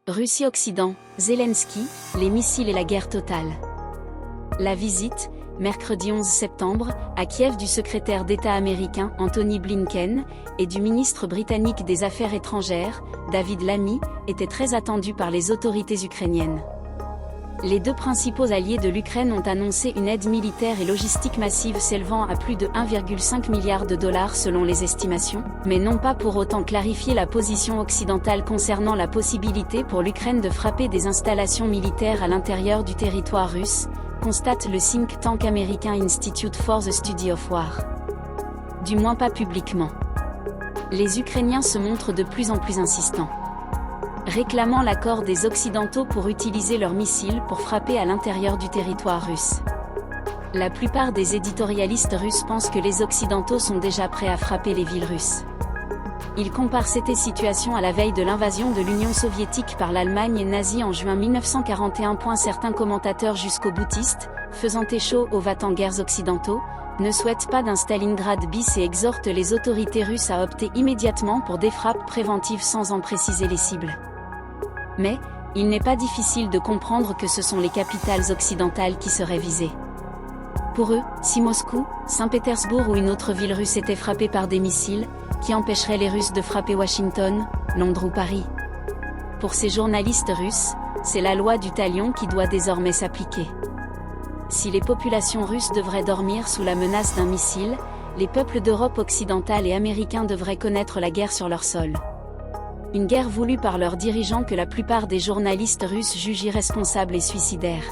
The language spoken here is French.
Russie-Occident, Zelensky, les missiles et la guerre totale. La visite, mercredi 11 septembre, à Kiev du secrétaire d'État américain Antony Blinken et du ministre britannique des Affaires étrangères, David Lammy, était très attendue par les autorités ukrainiennes. Les deux principaux alliés de l'Ukraine ont annoncé une aide militaire et logistique massive s'élevant à plus de 1,5 milliard de dollars selon les estimations, mais n'ont pas pour autant clarifié la position occidentale concernant la possibilité pour l'Ukraine de frapper des installations militaires à l'intérieur du territoire russe, constate le think tank américain Institute for the Study of War. Du moins pas publiquement. Les Ukrainiens se montrent de plus en plus insistants, réclamant l'accord des Occidentaux pour utiliser leurs missiles pour frapper à l'intérieur du territoire russe. La plupart des éditorialistes russes pensent que les Occidentaux sont déjà prêts à frapper les villes russes. Ils comparent cette situation à la veille de l'invasion de l'Union soviétique par l'Allemagne nazie en juin 1941. Certains commentateurs jusqu'au boutistes, faisant écho aux va-t-en-guerres occidentaux, ne souhaitent pas d'un Stalingrad bis et exhortent les autorités russes à opter immédiatement pour des frappes préventives sans en préciser les cibles. Mais, il n'est pas difficile de comprendre que ce sont les capitales occidentales qui seraient visées. Pour eux, si Moscou, Saint-Pétersbourg ou une autre ville russe était frappée par des missiles, qui empêcherait les Russes de frapper Washington, Londres ou Paris? Pour ces journalistes russes, c'est la loi du talion qui doit désormais s'appliquer. Si les populations russes devraient dormir sous la menace d'un missile, les peuples d'Europe occidentale et américains devraient connaître la guerre sur leur sol. Une guerre voulue par leurs dirigeants que la plupart des journalistes russes jugent irresponsable et suicidaire.